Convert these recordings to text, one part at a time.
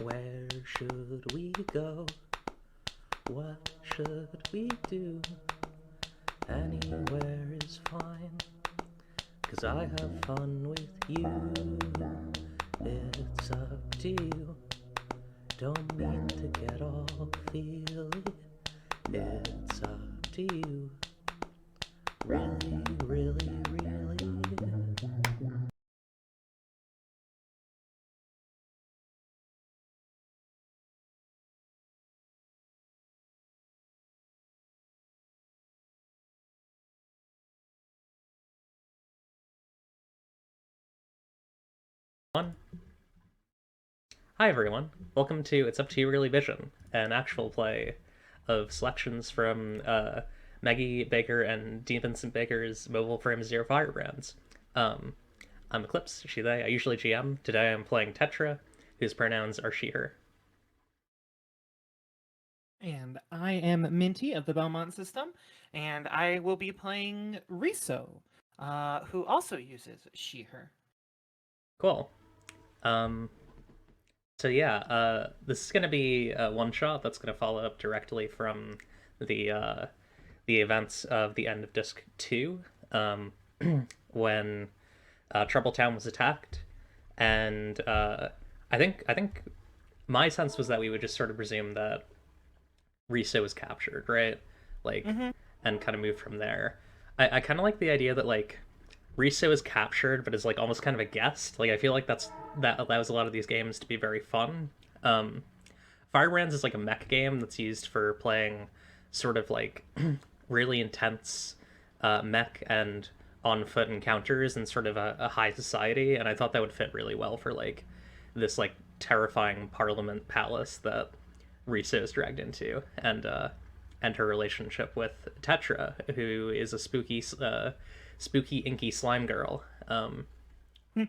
Where should we go? What should we do? Anywhere is fine, 'cause I have fun with you. It's up to you. Don't mean to get all feely. It's up to you. Really, really, really. One. Hi everyone. Welcome to It's Up to You Really Vision, an actual play of selections from Maggie Baker and Dean Vincent Baker's Mobile Frame Zero Firebrands. Um, I'm Eclipse, she, they. I usually GM. Today I'm playing Tetra, whose pronouns are she, her. And I am Minty of the Belmont system, and I will be playing Riso, who also uses she, her. Cool. Um, so yeah, this is gonna be a one shot that's gonna follow up directly from the uh, the events of the end of Disc Two, when Troubletown was attacked, and I think my sense was that we would just sort of presume that Riso was captured, right? Like, Mm-hmm. and kind of move from there. I kind of like the idea that like Riso is captured, but is like almost kind of a guest. Like I feel like that allows a lot of these games to be very fun. Um, Firebrands is like a mech game that's used for playing sort of like really intense mech and on foot encounters in sort of a high society, and I thought that would fit really well for like this like terrifying Parliament palace that Riso is dragged into, and her relationship with Tetra, who is a spooky inky slime girl,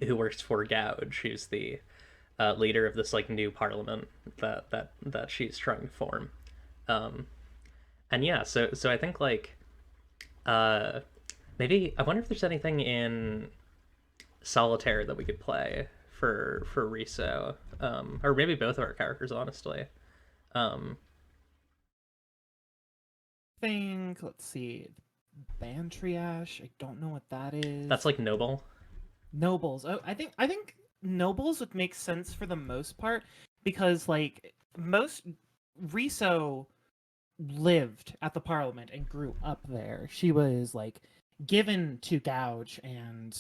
who works for Gouge, who's the leader of this like new parliament that she's trying to form. Um, and yeah, so I think like uh, maybe I wonder if there's anything in Solitaire that we could play for Riso, or maybe both of our characters, honestly. Um, Think, let's see, Bantriash. I don't know what that that's is. like noble. Nobles. Oh, I think nobles would make sense for the most part because like most Riso lived at the Parliament and grew up there. She was like given to Gouge and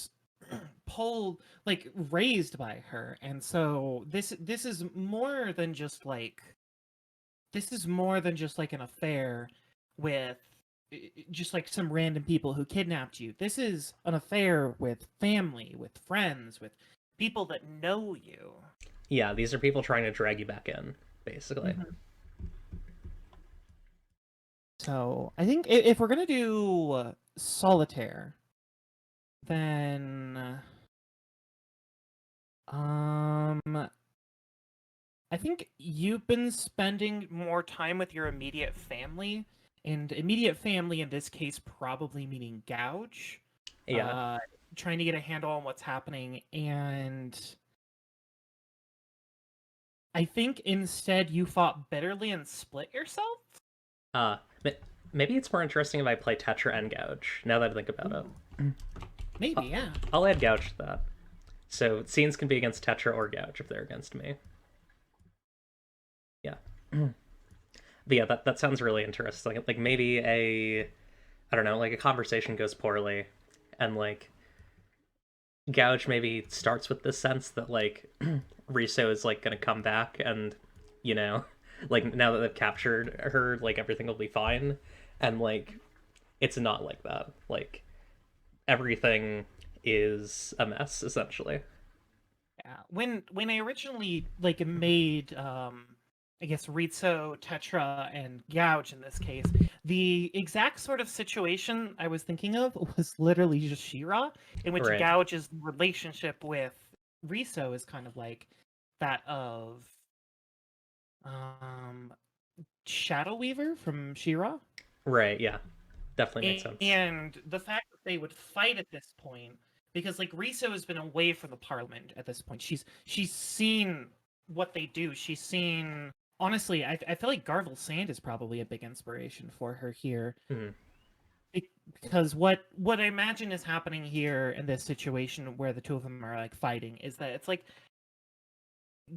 pulled like raised by her. And so this is more than just like an affair with just like some random people who kidnapped you. This is an affair with family, with friends, with people that know you. Yeah, these are people trying to drag you back in, basically. Mhm. So I think if we're gonna do solitaire, then um, I think you've been spending more time with your immediate family, and immediate family in this case probably meaning Gouge, Yeah. uh, trying to get a handle on what's happening. And I think instead you fought bitterly and split yourself. Uh, maybe it's more interesting if I play Tetra and Gouge. Now that I think about Ooh, it, maybe, yeah. I'll add Gouge to that. So scenes can be against Tetra or Gouge if they're against me. Yeah. But yeah, that sounds really interesting. Like maybe I don't know, like a conversation goes poorly, and like Gouge maybe starts with this sense that like Riso is like gonna come back, and you know, like now that they've captured her, like everything will be fine, and like it's not like that. Like everything is a mess essentially. Yeah. When I originally like made I guess Rizzo, Tetra, and Gouge in this case, the exact sort of situation I was thinking of was literally just Shira, in which Right. Gouge's relationship with Rizzo is kind of like that of um Shadow Weaver from Shira. Right. Yeah. Definitely makes sense. And the fact that they would fight at this point, because like Riso has been away from the Parliament at this point. She's seen what they do. She's seen honestly, I feel like Garvel Sand is probably a big inspiration for her here. Mhm. Because what I imagine is happening here in this situation where the two of them are like fighting is that it's like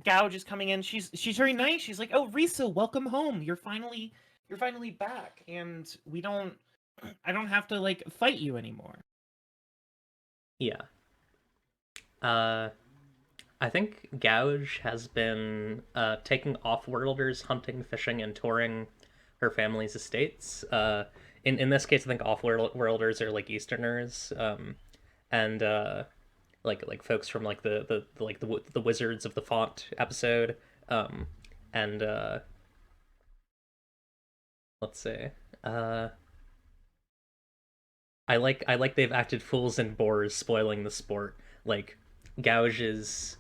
Gouge is coming in. She's very nice. She's like, "Oh, Risa, welcome home. You're finally back, and we don't I don't have to like fight you anymore." Yeah. Uh, I think Gouge has been taking off-worlders hunting, fishing, and touring her family's estates. In this case, I think off-worlders are like Easterners, and like folks from like the Wizards of the Font episode, and let's see, uh, I like they've acted fools and bores, spoiling the sport. Like Gouge is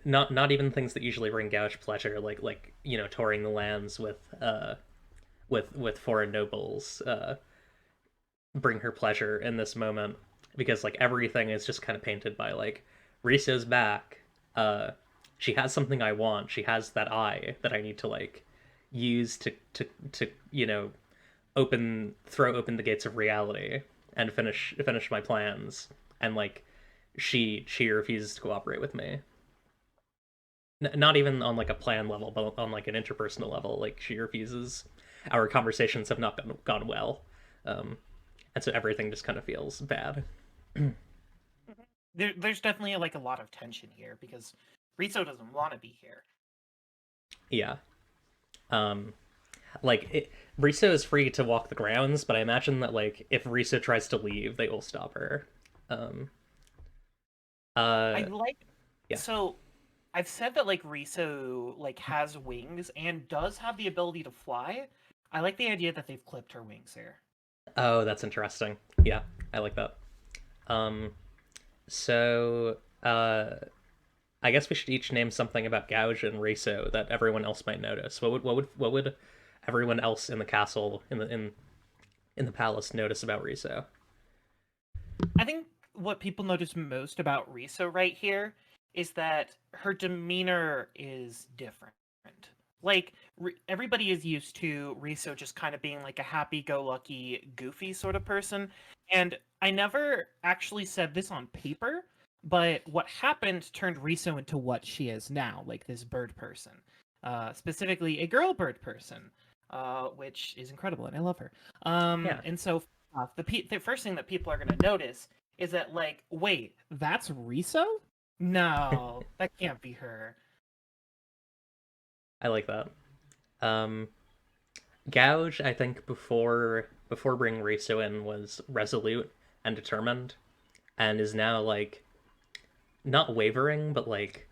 not even things that usually bring Gouge pleasure, like touring the lands with foreign nobles, bring her pleasure in this moment because like everything is just kind of painted by like Riso's back. Uh, she has something I want. She has that eye that I need to like use to throw open the gates of reality and finish my plans. And like she refuses to cooperate with me. Not even on like a plan level, but on like an interpersonal level. Like she refuses. Our conversations have not gone well, and so everything just kind of feels bad. There's definitely like a lot of tension here because Riso doesn't want to be here. Yeah. Um, Riso is free to walk the grounds, but I imagine that like if Riso tries to leave, they will stop her. Um, I uh, like yeah. so I've said that like Riso like has wings and does have the ability to fly. I like the idea that they've clipped her wings here. Oh, that's interesting. Yeah, I like that. Um, so I guess we should each name something about Gouge and Riso that everyone else might notice. What would everyone else in the castle in the palace notice about Riso? I think what people notice most about Riso right here is that her demeanor is different. Like everybody is used to Riso just kind of being like a happy-go-lucky, goofy sort of person, and I never actually said this on paper, but what happened turned Riso into what she is now, like this bird person, specifically a girl bird person, which is incredible, and I love her. Yeah, And so the first thing that people are going to notice is that like, wait, that's Riso? No, that can't be her. I like that. Um, Gouge, I think before bringing Riso in was resolute and determined, and is now like not wavering, but like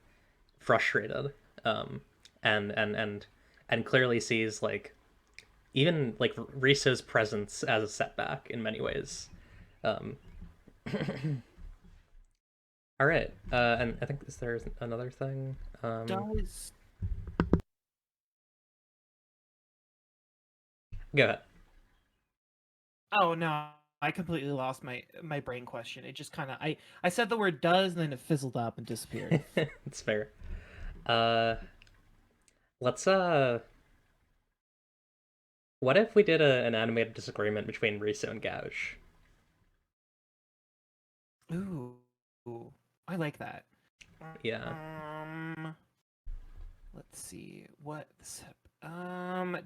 frustrated. Um, and clearly sees like even like Riso's presence as a setback in many ways. Um, all right, and I think is there another thing? Does Go ahead. Oh no, I completely lost my brain question. It just kind of I said the word does and then it fizzled up and disappeared. It's fair. Uh, let's what if we did an animated disagreement between Riso and Gouge? Ooh, I like that. Yeah, Um, let's see what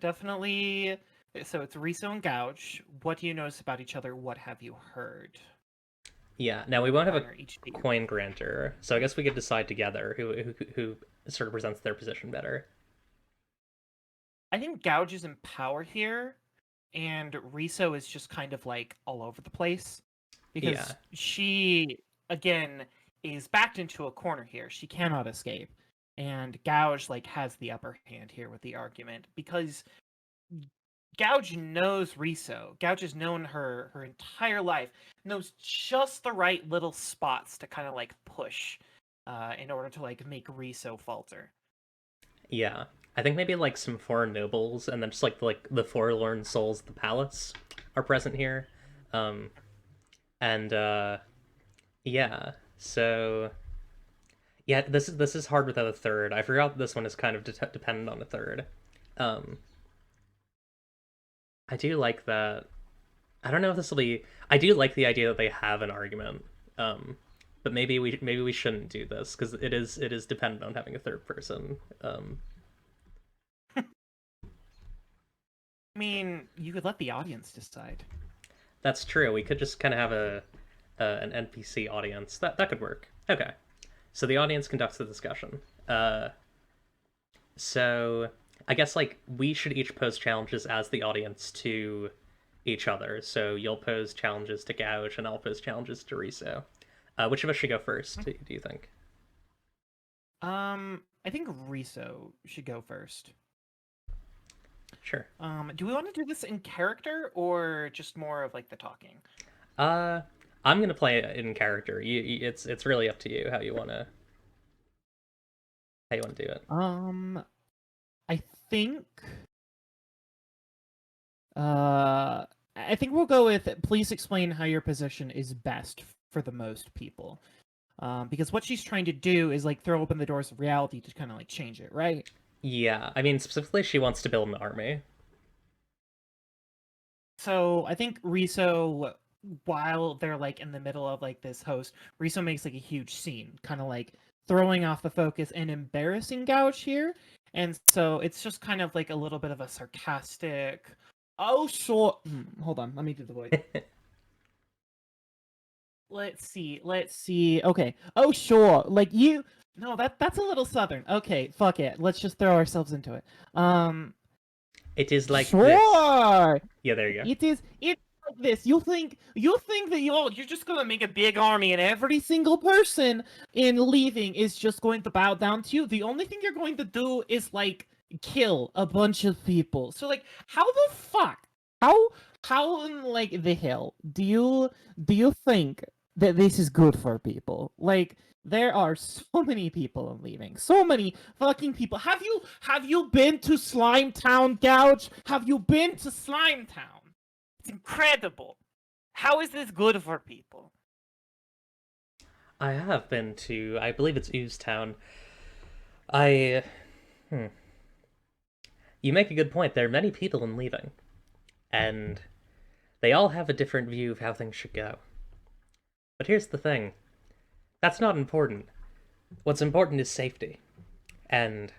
definitely. So it's Riso and Gouge. What do you notice about each other? What have you heard? yeah. Now we won't have a Or each do. coin granter, so I guess we could decide together who sort of presents their position better. I think Gouge is in power here, and Riso is just kind of like all over the place Yeah, because she again is backed into a corner here. She cannot escape. And Gouge like has the upper hand here with the argument because Gouge knows Riso. Gouge has known her entire life, knows just the right little spots to kind of like push in order to like make Riso falter. yeah. I think maybe like some foreign nobles, and then just like the forlorn souls of the palace are present here. Um, and yeah, so Yeah, this is hard without a third. I forgot this one is kind of dependent on a third. Um, I do like that. I don't know if this will be. I do like the idea that they have an argument. Um, but maybe we shouldn't do this because it is dependent on having a third person. I mean, you could let the audience decide. That's true. We could just kind of have an NPC audience. That could work. Okay. So the audience conducts the discussion. So I guess like we should each pose challenges as the audience to each other. So you'll pose challenges to Gouge, and I'll pose challenges to Riso. Which of us should go first? Do you think? I think Riso should go first. Sure. Do we want to do this in character or just more of like the talking? Uh, I'm gonna play it in character. It's really up to you how you wanna do it. I think I think we'll go with please explain how your position is best for the most people. Because what she's trying to do is like throw open the doors of reality to kind of like change it, right? Yeah, I mean specifically, she wants to build an army. So I think Riso, while they're like in the middle of like this host, Riso makes like a huge scene, kind of like throwing off the focus and embarrassing Gouch here. And so it's just kind of like a little bit of a sarcastic. Oh, sure. Hold on, let me do the voice. Let's see. Let's see. Okay. Oh, sure. Like you. No, that's a little southern. Okay, fuck it. Let's just throw ourselves into it. It is like this. Sure. Yeah, there you go. It's like this. You think that you're just gonna make a big army and every single person in leaving is just going to bow down to you. The only thing you're going to do is like kill a bunch of people. So like how the fuck? How in like the hell do you think that this is good for people? Like there are so many people leaving. So many fucking people. Have you been to Slime Town, Gouge? Have you been to Slime Town? It's incredible. How is this good for people? I have been to, I believe it's Ooze Town. I, hmm. You make a good point. There are many people in leaving, and they all have a different view of how things should go. But here's the thing. That's not important. What's important is safety. And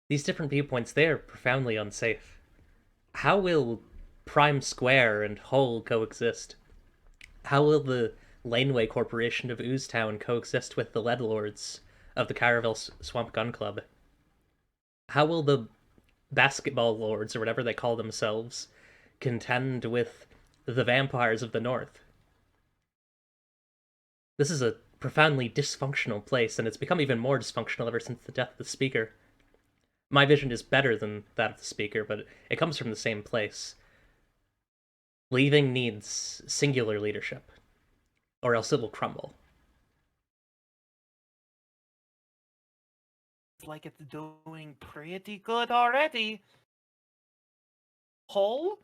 these different viewpoints, they're profoundly unsafe. How will Prime Square and Hull coexist? How will the Laneway Corporation of Oozetown coexist with the Leadlords of the Caravel Swamp Gun Club? How will the Basketball Lords, or whatever they call themselves, contend with the vampires of the North? This is a profoundly dysfunctional place, and it's become even more dysfunctional ever since the death of the Speaker. My vision is better than that of the Speaker, but it comes from the same place. Leaving needs singular leadership, or else it will crumble. It's like it's doing pretty good already. Hull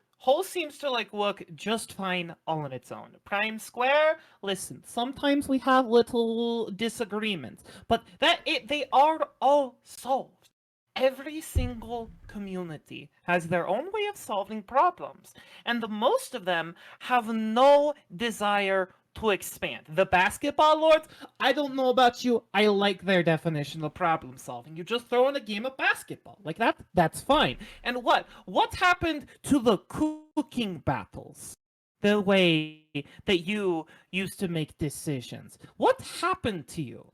seems to like work just fine all on its own. Prime Square, listen, sometimes we have little disagreements, but they are all solved. Every single community has their own way of solving problems, and the most of them have no desire to expand. The basketball lords, I don't know about you, I like their definition of problem solving. You just throw in a game of basketball. Like that's fine. And what's happened to the cooking battles? The way that you used to make decisions. What happened to you?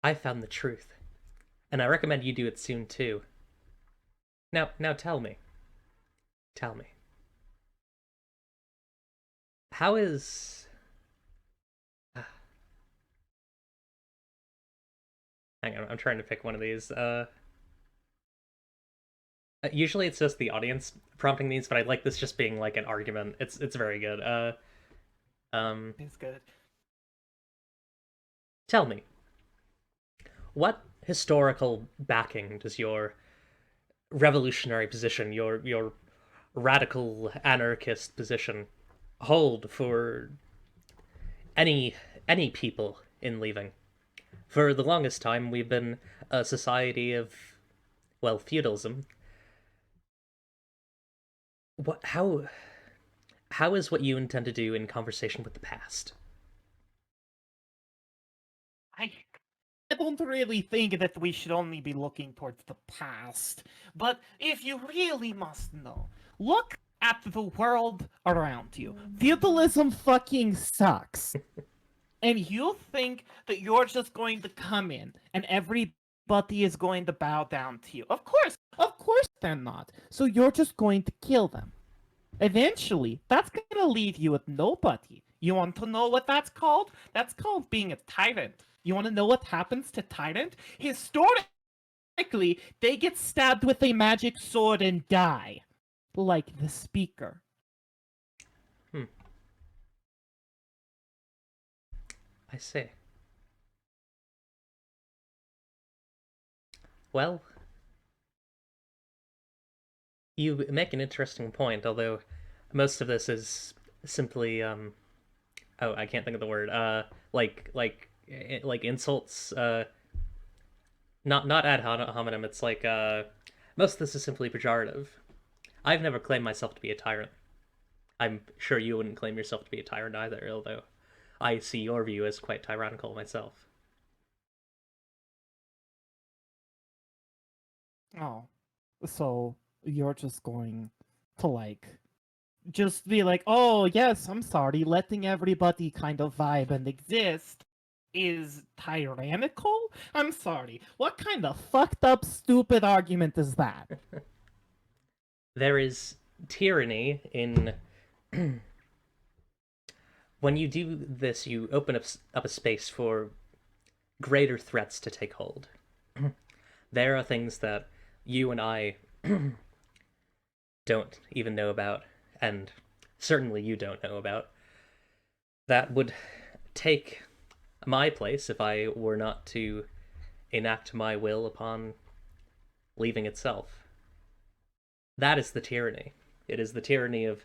I found the truth, and I recommend you do it soon too. Now tell me, how is? Hang on, I'm trying to pick one of these. Usually it's just the audience prompting these, but I like this just being like an argument. It's very good. Um, It's good. Tell me, what historical backing does your revolutionary position, your radical anarchist position, hold for any any people in leaving. For the longest time, we've been a society of, well, feudalism. What? How is what you intend to do in conversation with the past? I I don't really think that we should only be looking towards the past. But if you really must know, look at the world around you. Feudalism fucking sucks. And you think that you're just going to come in and everybody is going to bow down to you. Of course they're not. So you're just going to kill them. Eventually, that's going to leave you with nobody. You want to know what that's called? That's called being a tyrant. You want to know what happens to tyrant? Historically, they get stabbed with a magic sword and die. Like the speaker. Hmm. I see. Well, you make an interesting point, although most of this is simply oh, I can't think of the word. Like insults. Not ad hominem. It's like most of this is simply pejorative. I've never claimed myself to be a tyrant. I'm sure you wouldn't claim yourself to be a tyrant either, although I see your view as quite tyrannical myself. Oh. So you're just going to just be like, oh yes, I'm sorry, letting everybody kind of vibe and exist is tyrannical? I'm sorry. What kind of fucked up stupid argument is that? There is tyranny in when you do this, you open up a space for greater threats to take hold. There are things that you and I don't even know about, and certainly you don't know about, that would take my place if I were not to enact my will upon leaving itself. That is the tyranny. It is the tyranny of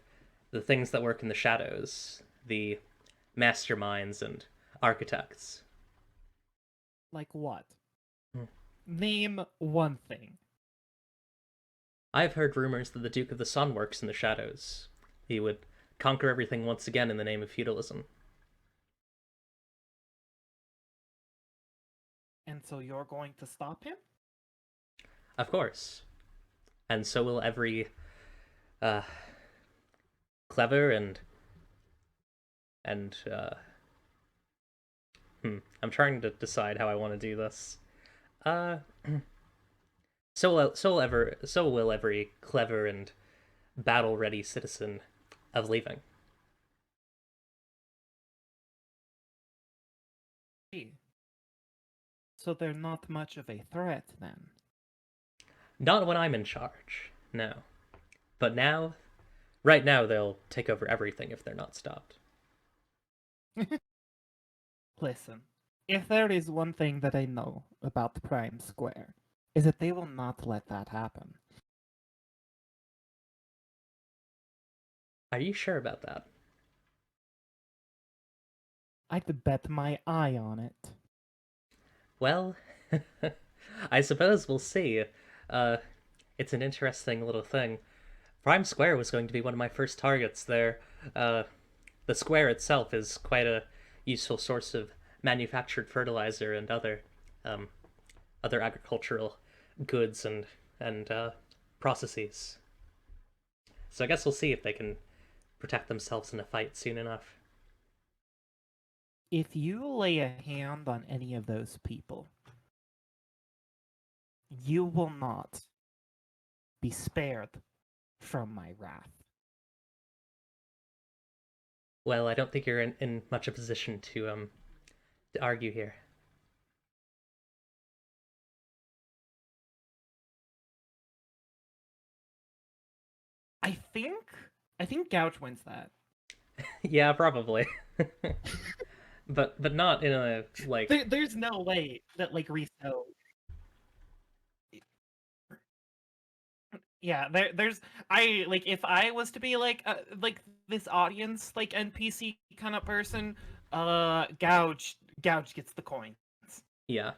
the things that work in the shadows, the masterminds and architects. Like what? Hmm. Name one thing. I've heard rumors that the Duke of the Sun works in the shadows. He would conquer everything once again in the name of feudalism. And so you're going to stop him? Of course. And so will every uh, clever and I'm trying to decide how I want to do this. Uh, so will every clever and battle ready citizen of leaving. Gee. So they're not much of a threat then. Not when I'm in charge, no. But now, right now, they'll take over everything if they're not stopped. Listen, if there is one thing that I know about Prime Square, is that they will not let that happen. Are you sure about that? I'd bet my eye on it. Well, I suppose we'll see. Uh, it's an interesting little thing. Prime Square was going to be one of my first targets there. The square itself is quite a useful source of manufactured fertilizer and um, other agricultural goods and processes. So I guess we'll see if they can protect themselves in a fight soon enough. If you lay a hand on any of those people, you will not be spared from my wrath. Well, I don't think you're in much a position to argue here. I think Gouch wins that. Yeah, probably. But not in a like There's no way that like Riso. Yeah, there's I like if I was to be like this audience like NPC kind of person, Gouge gets the coins. Yeah.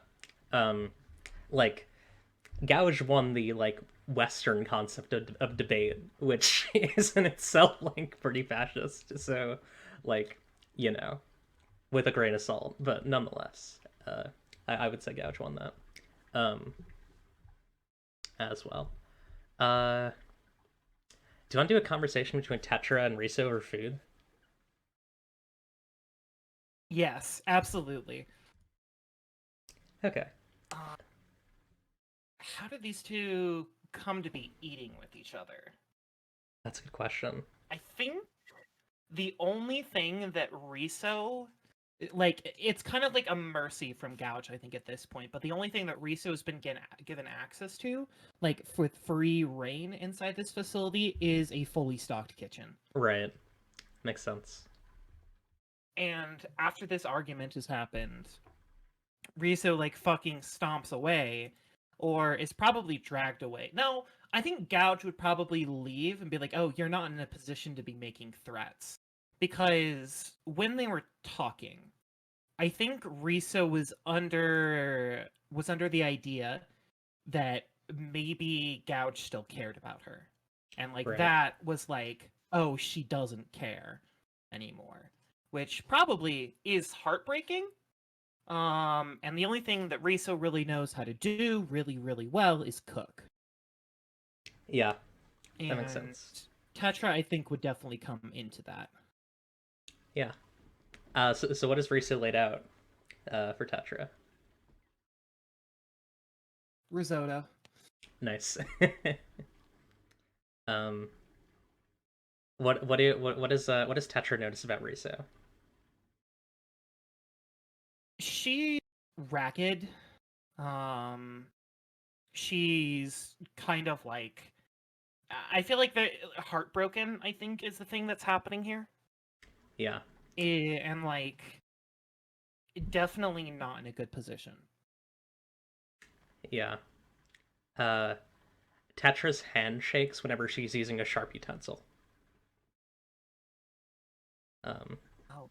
Um, like Gouge won the like Western concept of debate, which is in itself like pretty fascist. So, like, you know, with a grain of salt, but nonetheless, I would say Gouge won that um, as well. Uh, do you want to do a conversation between Tetra and Riso over food? Yes, absolutely. Okay, Uh, how did these two come to be eating with each other? that's a good question. I think the only thing that Riso, like, it's kind of like a mercy from Gouge, I think, at this point. But the only thing that Riso has been given access to, like, for free reign inside this facility, is a fully stocked kitchen. Right, makes sense. And after this argument has happened, Riso like fucking stomps away, or is probably dragged away. No, I think Gouge would probably leave and be like, "Oh, you're not in a position to be making threats," because when they were talking, I think Riso was under the idea that maybe Gouge still cared about her, and like Right. that was like, "Oh, she doesn't care anymore," which probably is heartbreaking. And the only thing that Riso really knows how to do really, really well is cook. Yeah, that makes And sense. Tetra, I think, would definitely come into that. Yeah. So what is Riso laid out for Tetra? Risotto. Nice. um, what does Tetra notice about Riso? She's ragged. Um, she's kind of like, I feel like the heartbroken, I think, is the thing that's happening here. Yeah, And like, definitely not in a good position. yeah. Uh, Tetra's hand shakes whenever she's using a sharp utensil. Um, Oh,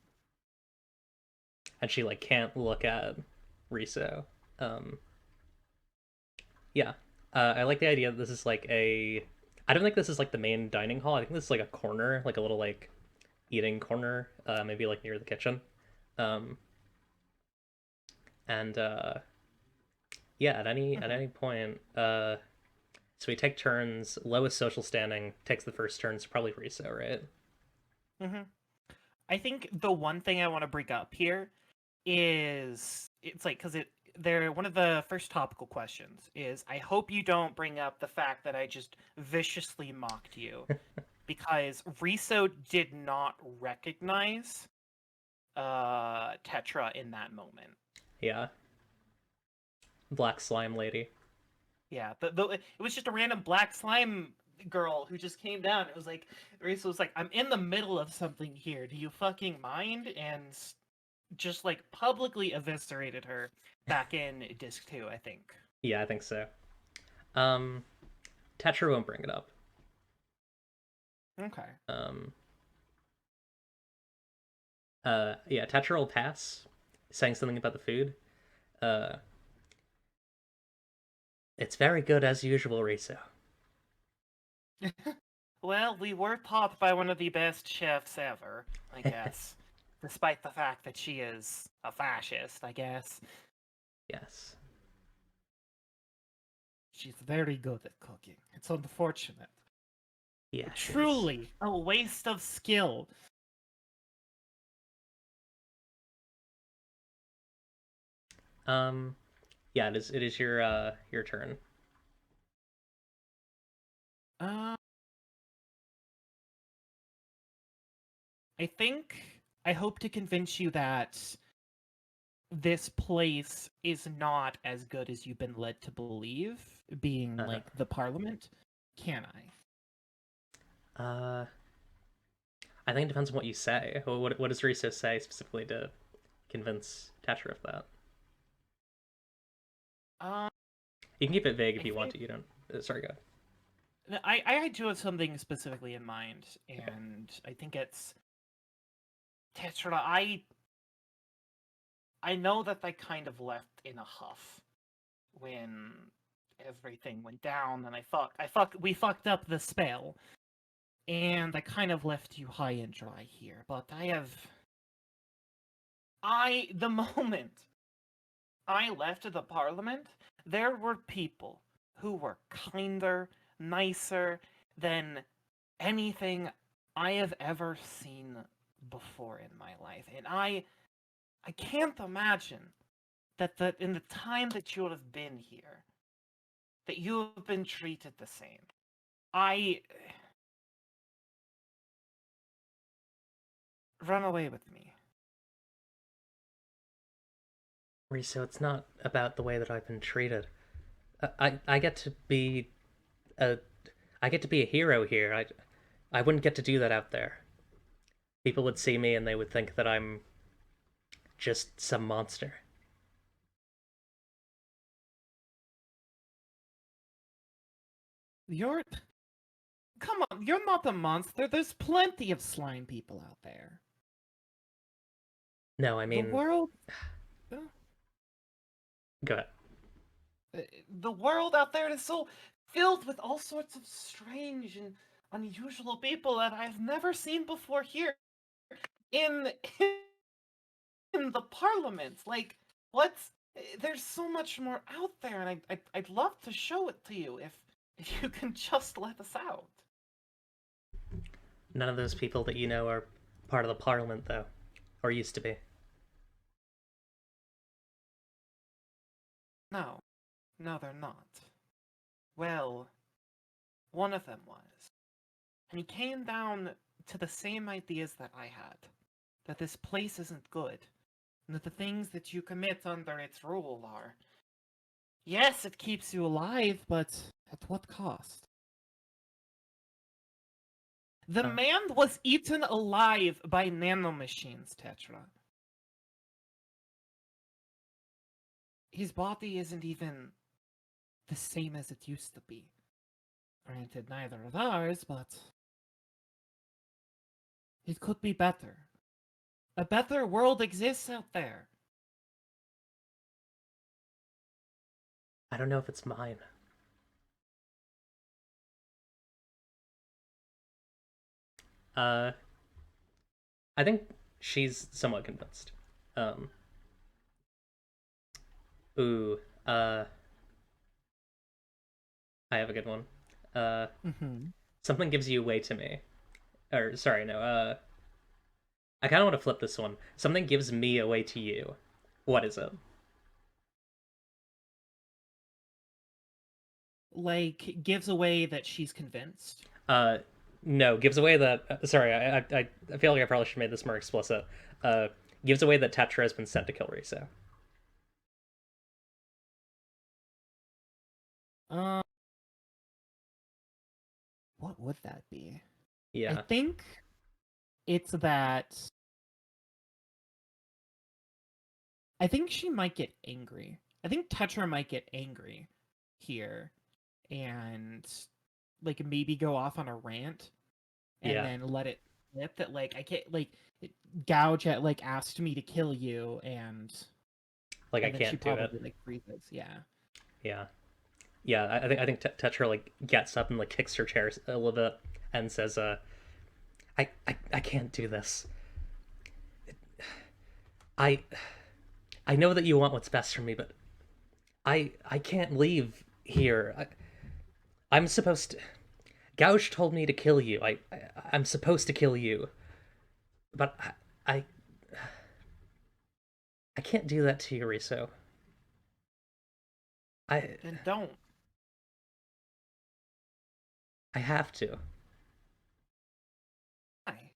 and she like can't look at Riso. Um, yeah. I like the idea that this is like a. I don't think this is like the main dining hall. I think this is like a corner, like a little like eating corner, maybe like near the kitchen. Um, and yeah, at mhm, any point, so we take turns. Lowest social standing takes the first turn. So probably Riso, right? mhm. I think the one thing I want to bring up here is it's like because they're one of the first topical questions is I hope you don't bring up the fact that I just viciously mocked you because Riso did not recognize Tetra in that moment. Yeah, Black Slime Lady. Yeah, it was just a random black slime girl who just came down. It was like Riso was like, "I'm in the middle of something here. Do you fucking mind?" And just like publicly eviscerated her back in disc 2, I think. Yeah, I think so. Um, Tetra won't bring it up. Okay. Um, yeah, Tetra will pass, saying something about the food. Uh, it's very good as usual, Riso. Well, we were taught by one of the best chefs ever, I guess. Despite the fact that she is a fascist, I guess. Yes. She's very good at cooking. It's unfortunate. Yeah, it is. Truly a waste of skill. Um, yeah, it is your turn. Uh, I think I hope to convince you that this place is not as good as you've been led to believe, being Uh-huh. like the parliament. Can Uh, I think it depends on what you say. What does Riso say specifically to convince Tetra of that? I? You can keep it vague if I you want think to. You don't. Sorry, go. I do have something specifically in mind, Okay. and I think it's Tetra. I know that I kind of left in a huff when everything went down, and we fucked up the spell, and I kind of left you high and dry here. But the moment I left the parliament, there were people who were kinder, nicer than anything I have ever seen before in my life, and I can't imagine that in the time that you have been here, that you have been treated the same. I Run away with me. Riso, it's not about the way that I've been treated. I get to be a I get to be a hero here. I wouldn't get to do that out there. People would see me and they would think that I'm just some monster. You're Come on, you're not a monster. There's plenty of slime people out there. No, I The mean, world go ahead. the world out there is so filled with all sorts of strange and unusual people that I've never seen before here in in the parliament. Like, what's there's so much more out there, and I'd love to show it to you if you can just let us out. None of those people that you know are part of the parliament, though, or used to be. No, no, they're not. Well, one of them was, and he came down to the same ideas that I had, that this place isn't good, and that the things that you commit under its rule are. Yes, it keeps you alive, but at what cost? The Uh, man was eaten alive by nanomachines, Tetra. His body isn't even the same as it used to be. Granted, neither of ours, but it could be better. A better world exists out there. I don't know if it's mine. Uh, I think she's somewhat convinced. Um, ooh, I have a good one. Uh, Mm-hmm. Something gives you away to me. Or, sorry, no, I kind of want to flip this one. Something gives me away to you. What is it? Like, gives away that she's convinced. Uh, no, gives away that. Sorry, I feel like I probably should have made this more explicit. Uh, Gives away that Tetra has been sent to kill Riso. Uh, what would that be? I Yeah, think it's that. I think she might get angry. I think Tetra might get angry here and like maybe go off on a rant and yeah. then let it slip that like I can't like gouge at like asked me to kill you Like I and then she can't do it. probably like freezes. Yeah. Yeah, yeah. I think Tetra like gets up and like kicks her chair a little bit and says, I can't do this. I I know that you want what's best for me, but I can't leave here. I'm supposed to. Gouge told me to kill you. I'm supposed to kill you, but I I can't do that to you, Riso. I Then don't. I have to. Why?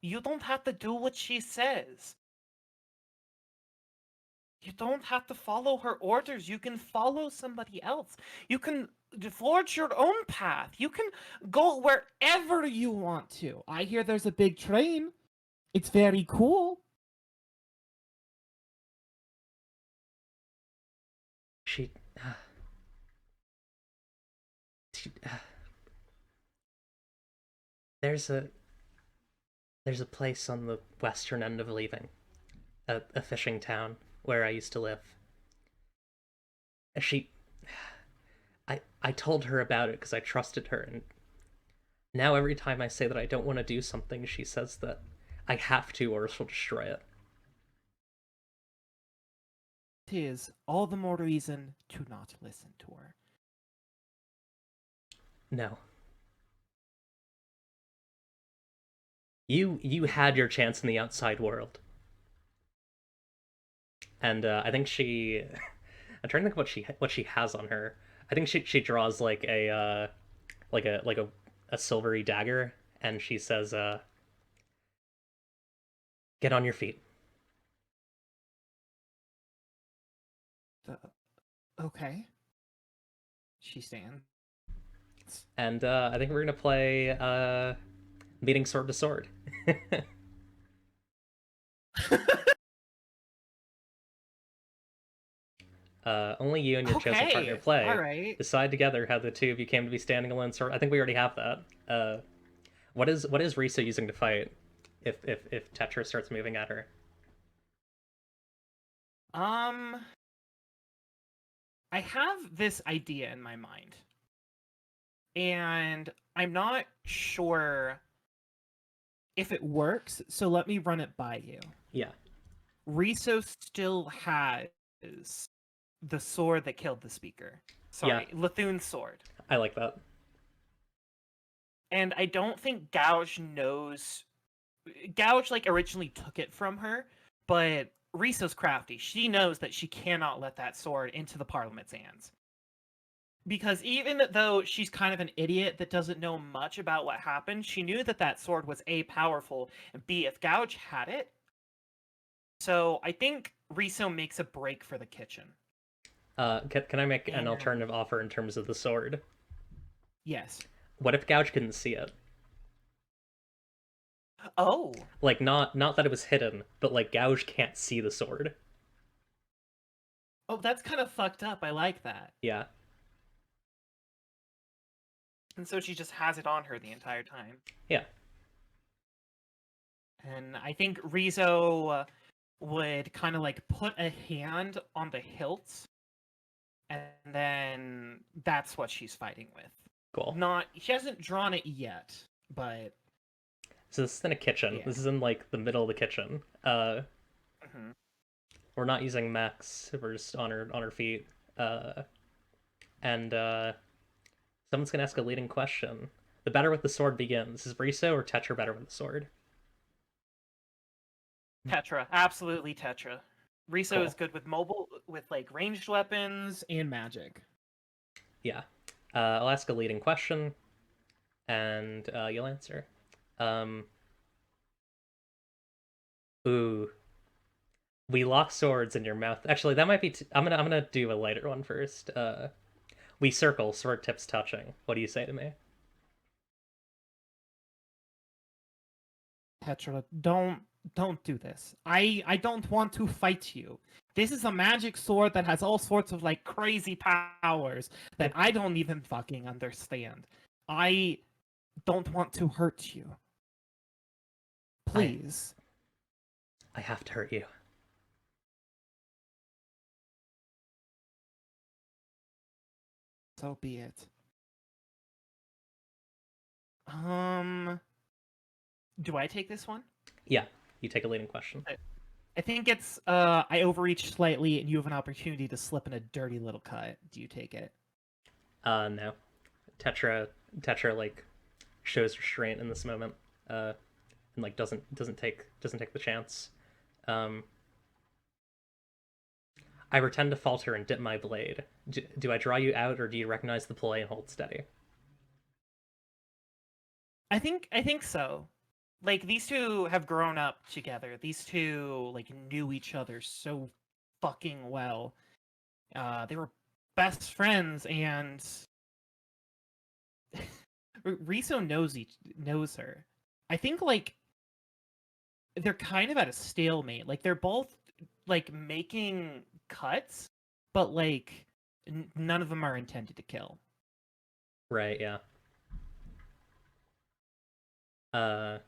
You don't have to do what she says. You don't have to follow her orders. You can follow somebody else. You can forge your own path. You can go wherever you want to. I hear there's a big train. It's very cool. She, she there's a there's a place on the western end of leaving. a fishing town where I used to live. She, I told her about it because I trusted her, and now every time I say that I don't want to do something, she says that I have to or she'll destroy it. Tis all the more reason to not listen to her. No. You had your chance in the outside world. And I think she I'm trying to think what she has on her. I think she draws like a silvery dagger and she says get on your feet. Uh, okay. She stands. And I think we're gonna play meeting sword to sword. Only you and your chosen partner Okay. All play. right. Decide together how the two of you came to be standing alone sword. I think we already have that. What is Risa using to fight if Tetra starts moving at her? Um, I have this idea in my mind, and I'm not sure if it works, so let me run it by you. Yeah, Riso still has the sword that killed the speaker. yeah, Sorry, Lethun's sword. I like that. And I don't think Gouge knows. Gouge, like, originally took it from her, but Riso's crafty. She knows that she cannot let that sword into the Parliament's hands. Because even though she's kind of an idiot that doesn't know much about what happened, she knew that that sword was A, powerful, and B, if Gouge had it. So I think Riso makes a break for the kitchen. Can I make an And alternative offer in terms of the sword? yes. What if Gouge couldn't see it? Oh. Like not that it was hidden, but like Gouge can't see the sword. Oh, that's kind of fucked up. I like that. Yeah, And so she just has it on her the entire time. yeah, And I think Rizo would kind of like put a hand on the hilt, and then that's what she's fighting with. cool. Not, she hasn't drawn it yet, but So this is in a kitchen. yeah. This is in like the middle of the kitchen. Hmm. We're not using mechs. We're just on her feet. Uh, and someone's gonna ask a leading question. The battle with the sword begins. Is Riso or Tetra better with the sword? Tetra, absolutely Tetra. Riso is Cool. good with mobile, with like ranged weapons and magic. Yeah. I'll ask a leading question, and you'll answer. Um, ooh, we lock swords in your mouth. Actually, that might be. I'm gonna do a lighter one first. We circle, sword tips touching. What do you say to me? Tetra, don't do this. I don't want to fight you. This is a magic sword that has all sorts of like crazy powers that I don't even fucking understand. I don't want to hurt you. I Please. I have to hurt you. So be it. Um, do I take this one? Yeah, you take a leading question. I think it's I overreached slightly and you have an opportunity to slip in a dirty little cut. Do you take it? No. Tetra Tetra like shows restraint in this moment. And like doesn't take the chance. Um, I pretend to falter and dip my blade. Do I draw you out, or do you recognize the play and hold steady? I think so. Like these two have grown up together. These two like knew each other so fucking well. They were best friends, and Riso knows her. I think like they're kind of at a stalemate. Like they're both like making cuts, but like none of them are intended to kill. Right. Yeah. Uh,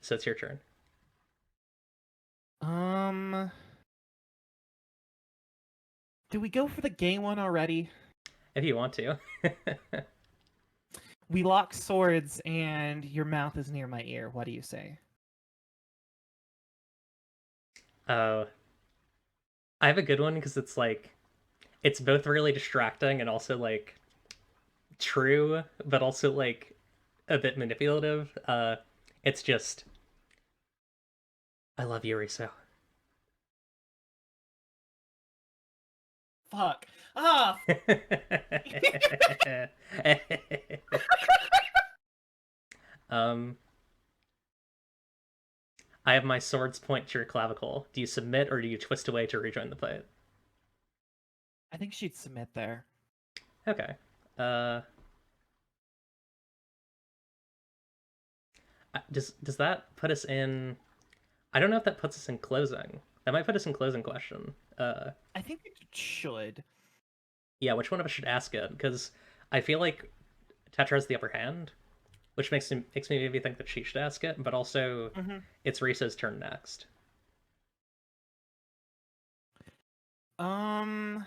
so it's your turn. Do we go for the gay one already? If you want to. We lock swords and your mouth is near my ear. What do you say? Oh, I have a good one because it's like it's both really distracting and also like true, but also like a bit manipulative. It's just I love Yuriso. Fuck. Ah, um, I have my sword's point to your clavicle. Do you submit or do you twist away to rejoin the fight? I think she'd submit there. Okay. Uh, does that put us in? I don't know if that puts us in closing. That might put us in closing question. I think it should. Yeah, which one of us should ask it? Because I feel like Tetra has the upper hand, which makes me maybe think that she should ask it. But also, Hmm. it's Risa's turn next. Um,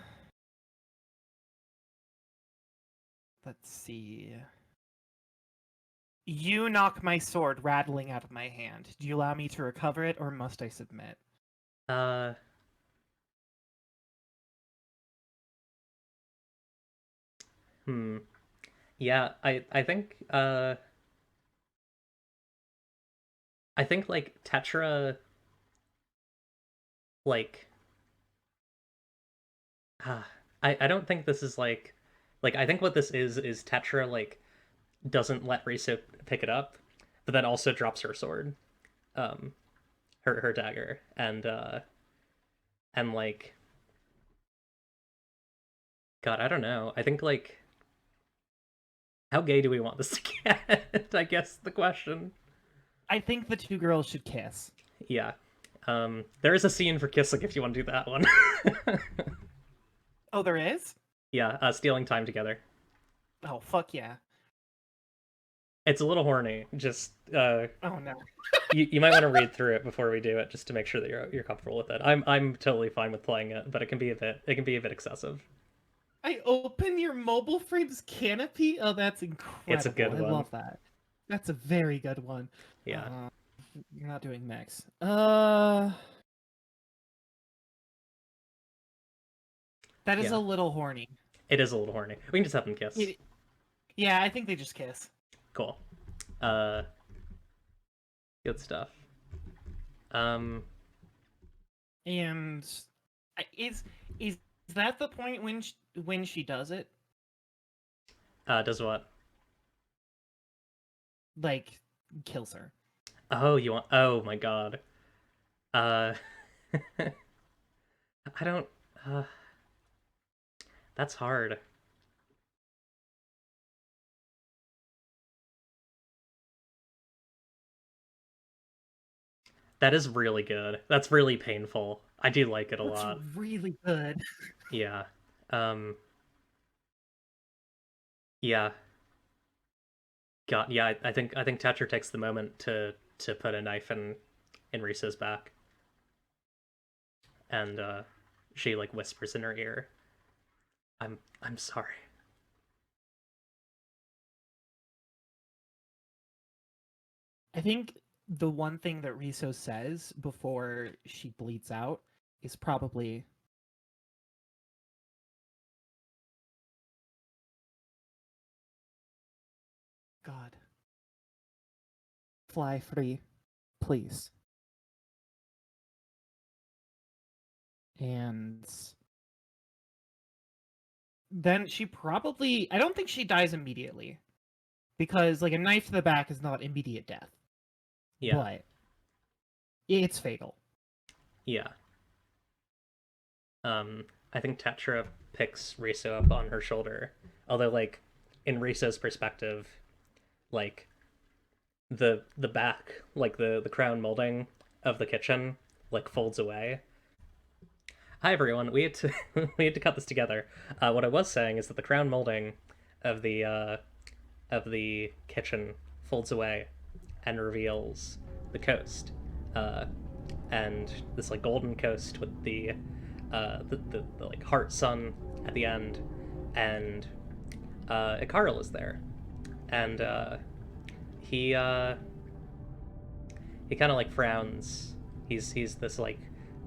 let's see. You knock my sword rattling out of my hand. Do you allow me to recover it, or must I submit? Uh, hmm. Yeah, I think like Tetra like uh, I don't think this is like I think what this is Tetra like doesn't let Riso pick it up, but then also drops her sword, um, her dagger, and like God, I don't know. I think like how gay do we want this to get? I guess the question. I think the two girls should kiss. Yeah. There is a scene for kissing if you want to do that one. Oh, there is? Yeah, stealing time together. Oh, fuck yeah. It's a little horny. Just Oh no. you might want to read through it before we do it, just to make sure that you're comfortable with it. I'm totally fine with playing it, but it can be a bit excessive. I open your mobile frame's canopy? Oh, that's It's a incredible. good I one. love that. That's a very good one. Yeah, You're not doing mechs. That is a yeah. little horny. It is a little horny. We can just have them kiss. It, yeah, I think they just kiss. Cool. Uh, good stuff. Um, And is that the point when she does it? does what? Like kills her. Oh, you want? Oh my God. Uh, I don't. Uh, that's hard. That is really good. That's really painful. I do like it a That's lot. really good. Yeah. Um. Yeah. God. Yeah. I think Thatcher takes the moment to put a knife in Risa's back, and she like whispers in her ear, I'm sorry." I think the one thing that Riso says before she bleeds out is probably, God, fly free, please. And then she probably, I don't think she dies immediately because like a knife to the back is not immediate death, Yeah. but it's fatal. Yeah. I think Tetra picks Riso up on her shoulder, although like in Riso's perspective, like the back, like the crown molding of the kitchen, like folds away. Hi everyone. We had to we had to cut this together. What I was saying is that the crown molding of the kitchen folds away and reveals the coast, uh, and this like golden coast with the the like heart sun at the end, and Ikarl is there, and he he kind of like frowns. He's this like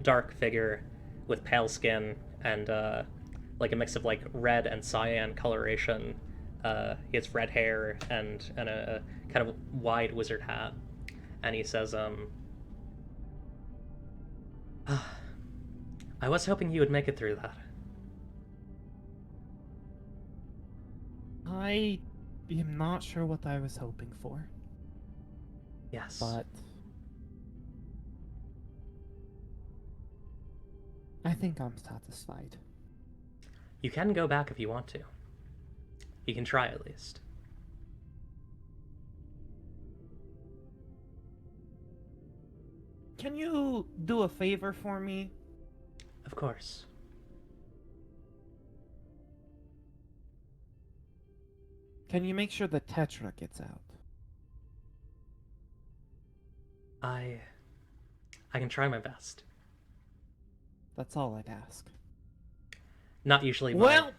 dark figure with pale skin and like a mix of like red and cyan coloration. He has red hair and a kind of wide wizard hat, and he says, "I was hoping you would make it through that." I am not sure what I was hoping for, Yes, but I think I'm satisfied. you can go back if you want to. You can try at least. Can you do a favor for me? Of course. Can you make sure the Tetra gets out? I I can try my best. That's all I'd ask. Not usually my. Well,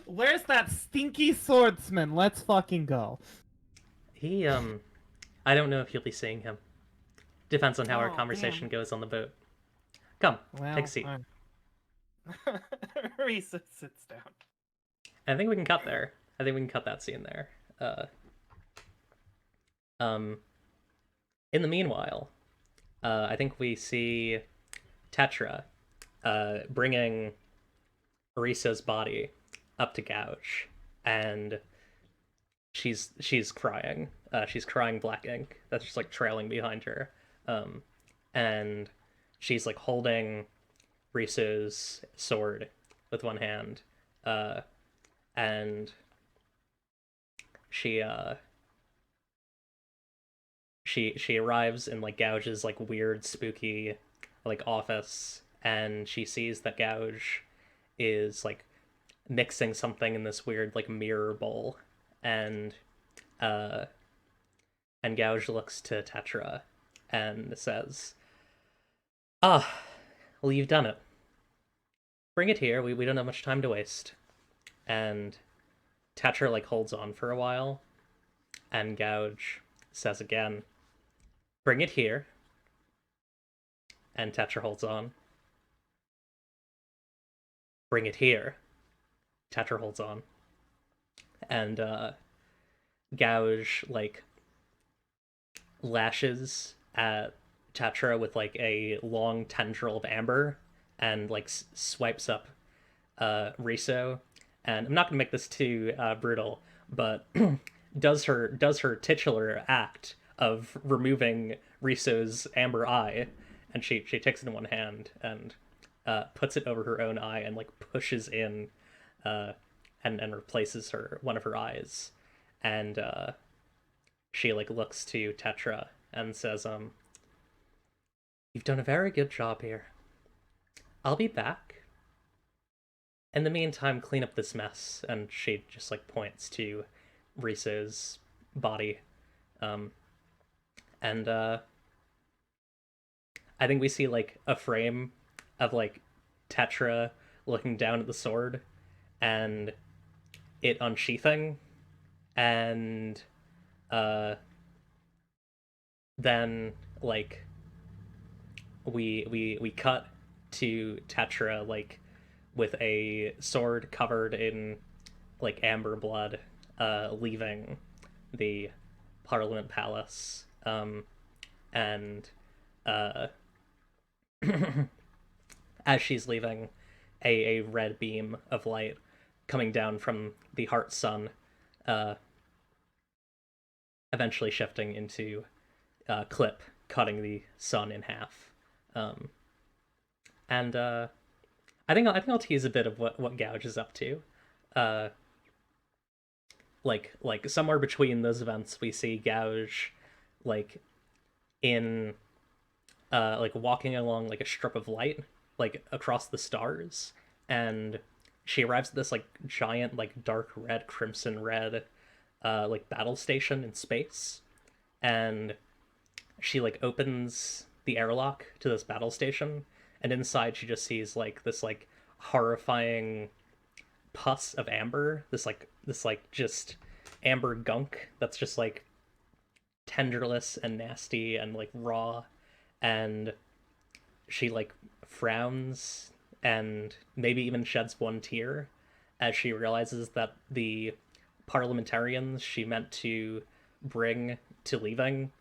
where's that stinky swordsman? Let's fucking go. He I don't know if you'll be seeing him. Depends on how our Oh, conversation damn. goes on the boat. Come, take a Well, seat. Risa sits down. I think we can cut there. I think we can cut that scene there. Uh, um, in the meanwhile, I think we see Tetra bringing Arisa's body up to Gouge, and she's crying. She's crying black ink that's just like trailing behind her, and she's like holding Riso's sword with one hand, and she she arrives in like Gouge's like weird spooky like office, and she sees that Gouge is like mixing something in this weird like mirror bowl, and uh and Gouge looks to Tetra and says, "Ah, well, you've done it. Bring it here. We don't have much time to waste." And Tetra like holds on for a while, and Gouge says again, "Bring it here." And Tetra holds on. "Bring it here." Tetra holds on. And Gouge like lashes at Tetra with like a long tendril of amber and like swipes up Riso. And I'm not gonna make this too brutal, but does her titular act of removing Riso's amber eye, and she takes it in one hand and puts it over her own eye and like pushes in uh, and replaces her one of her eyes, and she like looks to Tetra and says, "You've done a very good job here. I'll be back. In the meantime, clean up this mess." And she just like points to Riso's body, um, and I think we see like a frame of like Tetra looking down at the sword and it unsheathing, and uh then like we cut to Tetra like with a sword covered in like amber blood, leaving the Parliament Palace, and uh as she's leaving, a red beam of light coming down from the heart sun, uh, eventually shifting into Clip, cutting the sun in half. Um, and I think I'll tease a bit of what Gouge is up to. Uh, like somewhere between those events, we see Gouge like in like walking along like a strip of light like across the stars, and she arrives at this like giant like dark red crimson red like battle station in space, and she like opens the airlock to this battle station, and inside she just sees like this like horrifying pus of amber, this like just amber gunk that's just like tenderless and nasty and like raw, and she like frowns and maybe even sheds one tear as she realizes that the parliamentarians she meant to bring to leaving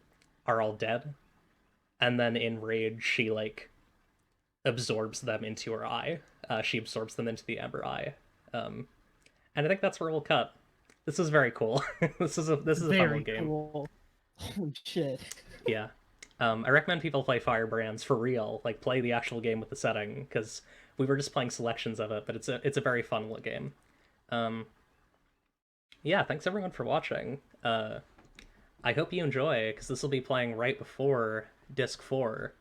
are all dead. And then in rage, she like absorbs them into her eye. She absorbs them into the amber eye, and I think that's where we'll cut. This is very cool. This is a fun little Very game. cool. Holy shit. Yeah. I recommend people play Firebrands for real. Like play the actual game with the setting because we were just playing selections of it, but it's a very fun little game. Um, yeah, thanks everyone for watching. I hope you enjoy because this will be playing right before Disc 4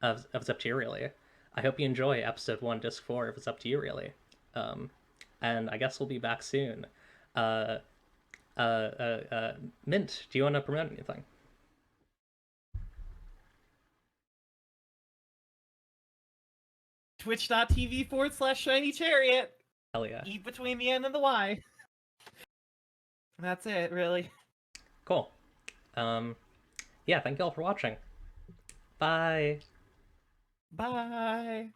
of It's Up to You Really. I hope you enjoy Episode 1, Disc 4 if It's Up to You Really. Um, and I guess we'll be back soon. Uh, Mint, do you want to promote anything? Twitch.tv/Shiny Chariot. Hell yeah. E between the N and the Y. That's it, really. Cool. Yeah, thank you all for watching. Bye. Bye.